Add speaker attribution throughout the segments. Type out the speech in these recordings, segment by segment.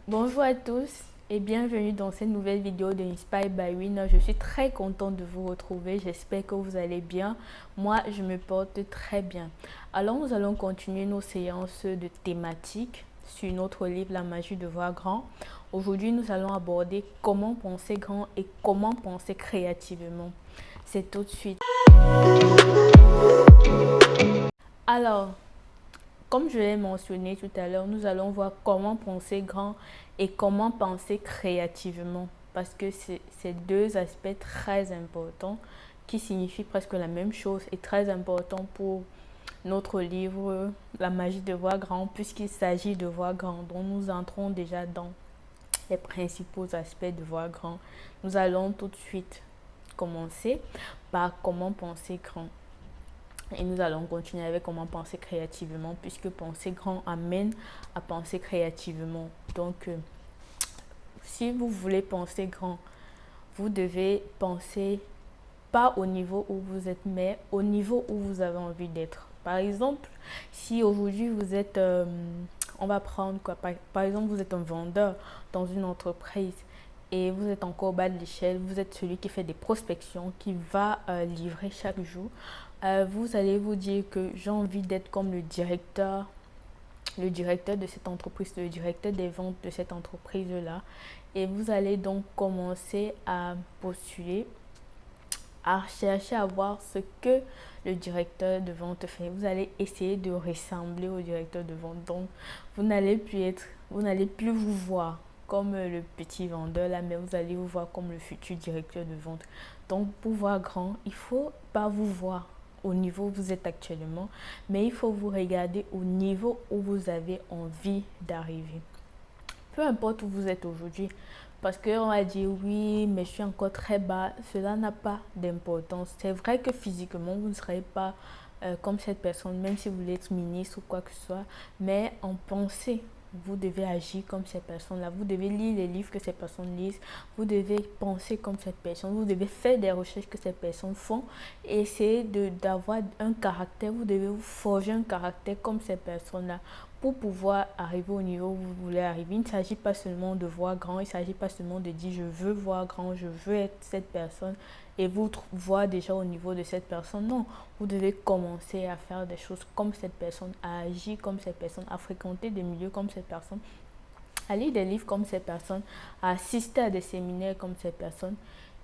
Speaker 1: Bonjour à tous et bienvenue dans cette nouvelle vidéo de Inspire by Win. Je suis très contente de vous retrouver. J'espère que vous allez bien. Moi, je me porte très bien. Alors, nous allons continuer nos séances de thématiques sur notre livre La magie de voir grand. Aujourd'hui, nous allons aborder comment penser grand et comment penser créativement. C'est tout de suite. Alors, comme je l'ai mentionné tout à l'heure, nous allons voir comment penser grand et comment penser créativement. Parce que c'est deux aspects très importants qui signifient presque la même chose et très importants pour notre livre La magie de voir grand, puisqu'il s'agit de voir grand. Donc nous entrons déjà dans les principaux aspects de voir grand. Nous allons tout de suite commencer par comment penser grand. Et nous allons continuer avec comment penser créativement, puisque penser grand amène à penser créativement. Donc, si vous voulez penser grand, vous devez penser pas au niveau où vous êtes, mais au niveau où vous avez envie d'être. Par exemple, si aujourd'hui vous êtes, on va prendre quoi, par exemple, vous êtes un vendeur dans une entreprise et vous êtes encore au bas de l'échelle, vous êtes celui qui fait des prospections, qui va livrer chaque jour. Vous allez vous dire que j'ai envie d'être comme le directeur de cette entreprise, le directeur des ventes de cette entreprise-là. Et vous allez donc commencer à postuler, à chercher à voir ce que le directeur de vente fait. Vous allez essayer de ressembler au directeur de vente. Donc, vous n'allez plus vous voir comme le petit vendeur là, mais vous allez vous voir comme le futur directeur de vente. Donc, pour voir grand, il ne faut pas vous voir au niveau où vous êtes actuellement, mais il faut vous regarder au niveau où vous avez envie d'arriver. Peu importe où vous êtes aujourd'hui, parce qu'on va dire oui, mais je suis encore très bas, cela n'a pas d'importance. C'est vrai que physiquement, vous ne serez pas comme cette personne, même si vous voulez être ministre ou quoi que ce soit, mais en pensée, vous devez agir comme cette personne-là. Vous devez lire les livres que ces personnes lisent. Vous devez penser comme cette personne. Vous devez faire des recherches que ces personnes font. Et essayer d'avoir un caractère. Vous devez vous forger un caractère comme ces personnes-là pour pouvoir arriver au niveau où vous voulez arriver. Il ne s'agit pas seulement de voir grand. Il ne s'agit pas seulement de dire je veux voir grand, je veux être cette personne et vous voir déjà au niveau de cette personne. Non, vous devez commencer à faire des choses comme cette personne, à agir comme cette personne, à fréquenter des milieux comme cette personne, à lire des livres comme cette personne, à assister à des séminaires comme cette personne.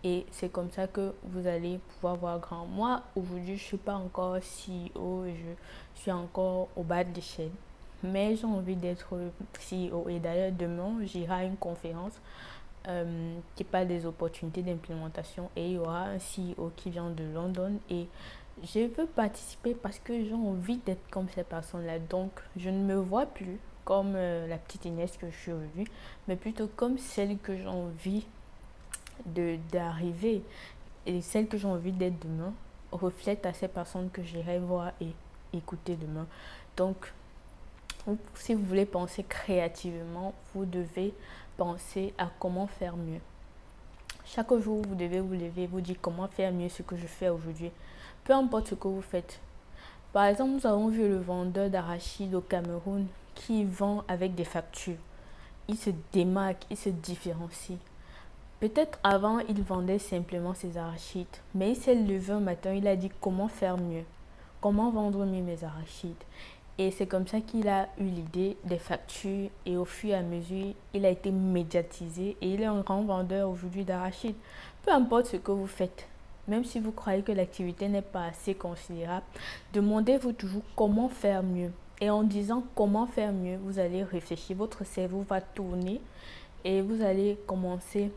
Speaker 1: Et c'est comme ça que vous allez pouvoir voir grand. Moi, aujourd'hui, je ne suis pas encore CEO, je suis encore au bas de l'échelle. Mais j'ai envie d'être CEO. Et d'ailleurs, demain, j'irai à une conférence qui parle des opportunités d'implémentation et il y aura un CEO qui vient de London et je veux participer parce que j'ai envie d'être comme cette personne-là. Donc, je ne me vois plus comme la petite Inès que je suis aujourd'hui, mais plutôt comme celle que j'ai envie d'arriver et celle que j'ai envie d'être demain reflète à ces personnes que j'irai voir et écouter demain. Donc, si vous voulez penser créativement, vous devez penser à comment faire mieux. Chaque jour, vous devez vous lever et vous dire comment faire mieux ce que je fais aujourd'hui. Peu importe ce que vous faites. Par exemple, nous avons vu le vendeur d'arachides au Cameroun qui vend avec des factures. Il se démarque, il se différencie. Peut-être avant, il vendait simplement ses arachides, mais il s'est levé un matin, il a dit comment faire mieux, comment vendre mieux mes arachides. Et c'est comme ça qu'il a eu l'idée des factures et au fur et à mesure, il a été médiatisé et il est un grand vendeur aujourd'hui d'arachides. Peu importe ce que vous faites, même si vous croyez que l'activité n'est pas assez considérable, demandez-vous toujours comment faire mieux. Et en disant comment faire mieux, vous allez réfléchir, votre cerveau va tourner et vous allez commencer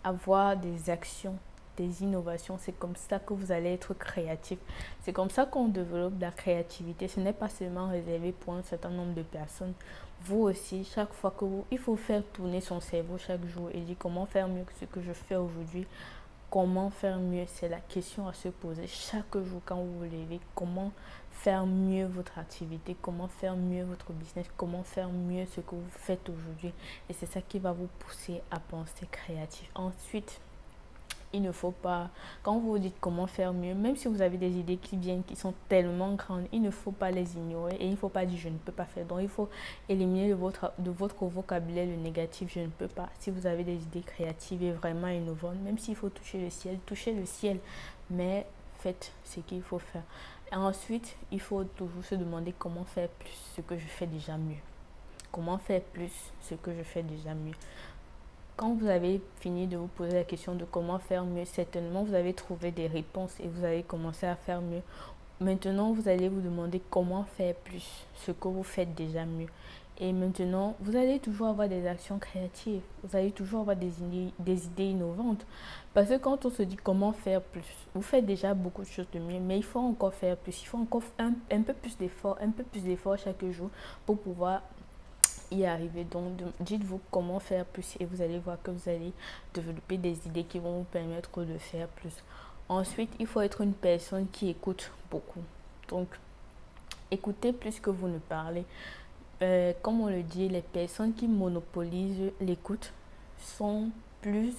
Speaker 1: avoir des actions, des innovations. C'est comme ça que vous allez être créatif. C'est comme ça qu'on développe la créativité. Ce n'est pas seulement réservé pour un certain nombre de personnes. Vous aussi, chaque fois que il faut faire tourner son cerveau chaque jour et dire comment faire mieux que ce que je fais aujourd'hui. Comment faire mieux, c'est la question à se poser chaque jour quand vous vous levez. Comment faire mieux votre activité, comment faire mieux votre business, comment faire mieux ce que vous faites aujourd'hui. Et c'est ça qui va vous pousser à penser créatif. Ensuite, Il ne faut pas, quand vous vous dites comment faire mieux, même si vous avez des idées qui viennent, qui sont tellement grandes, il ne faut pas les ignorer et il ne faut pas dire je ne peux pas faire. Donc il faut éliminer de votre vocabulaire le négatif, je ne peux pas. Si vous avez des idées créatives et vraiment innovantes, même s'il faut toucher le ciel, touchez le ciel, mais faites ce qu'il faut faire. Et ensuite, il faut toujours se demander comment faire plus ce que je fais déjà mieux. Comment faire plus ce que je fais déjà mieux. Quand vous avez fini de vous poser la question de comment faire mieux, certainement vous avez trouvé des réponses et vous avez commencé à faire mieux. Maintenant, vous allez vous demander comment faire plus ce que vous faites déjà mieux. Et maintenant, vous allez toujours avoir des actions créatives. Vous allez toujours avoir des idées innovantes. Parce que quand on se dit comment faire plus, vous faites déjà beaucoup de choses de mieux, mais il faut encore faire plus. Il faut encore un peu plus d'efforts chaque jour pour pouvoir y arriver. Donc, dites-vous comment faire plus et vous allez voir que vous allez développer des idées qui vont vous permettre de faire plus. Ensuite, il faut être une personne qui écoute beaucoup. Donc, écoutez plus que vous ne parlez. Comme on le dit, les personnes qui monopolisent l'écoute sont plus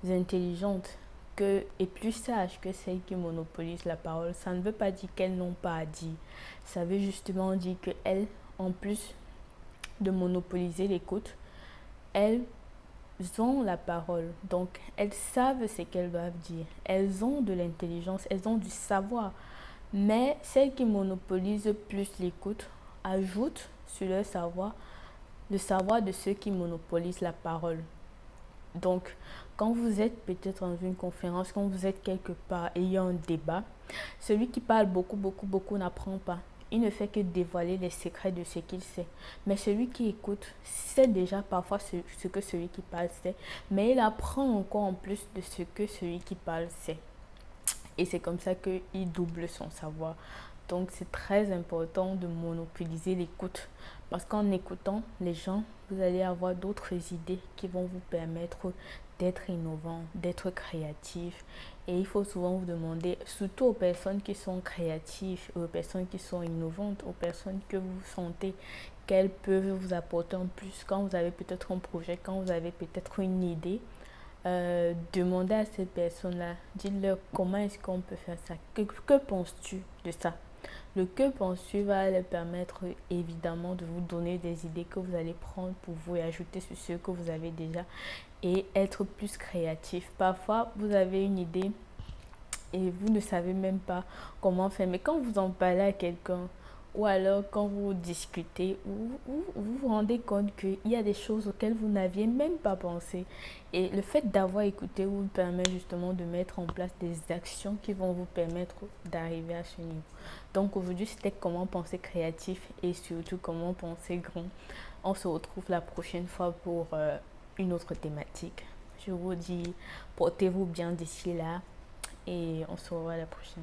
Speaker 1: intelligentes et plus sages que celles qui monopolisent la parole. Ça ne veut pas dire qu'elles n'ont pas à dire. Ça veut justement dire qu'elles, en plus de monopoliser l'écoute, elles ont la parole, donc elles savent ce qu'elles doivent dire, elles ont de l'intelligence, elles ont du savoir, mais celles qui monopolisent plus l'écoute ajoutent sur leur savoir le savoir de ceux qui monopolisent la parole. Donc, quand vous êtes peut-être dans une conférence, quand vous êtes quelque part et il y a un débat, celui qui parle beaucoup n'apprend pas. Il ne fait que dévoiler les secrets de ce qu'il sait. Mais celui qui écoute sait déjà parfois ce que celui qui parle sait, mais il apprend encore en plus de ce que celui qui parle sait. Et c'est comme ça qu'il double son savoir. Donc c'est très important de monopoliser l'écoute. Parce qu'en écoutant les gens, vous allez avoir d'autres idées qui vont vous permettre d'être innovant, d'être créatif. Et il faut souvent vous demander, surtout aux personnes qui sont créatives, aux personnes qui sont innovantes, aux personnes que vous sentez qu'elles peuvent vous apporter en plus quand vous avez peut-être un projet, quand vous avez peut-être une idée. Demandez à ces personnes-là, dites-leur comment est-ce qu'on peut faire ça, que penses-tu de ça. Le que penses-tu va leur permettre évidemment de vous donner des idées que vous allez prendre pour vous et ajouter sur ce que vous avez déjà et être plus créatif. Parfois, vous avez une idée et vous ne savez même pas comment faire, mais quand vous en parlez à quelqu'un, ou alors quand vous discutez, vous vous rendez compte qu'il y a des choses auxquelles vous n'aviez même pas pensé. Et le fait d'avoir écouté vous permet justement de mettre en place des actions qui vont vous permettre d'arriver à ce niveau. Donc aujourd'hui, c'était comment penser créatif et surtout comment penser grand. On se retrouve la prochaine fois pour une autre thématique. Je vous dis, portez-vous bien d'ici là et on se revoit la prochaine.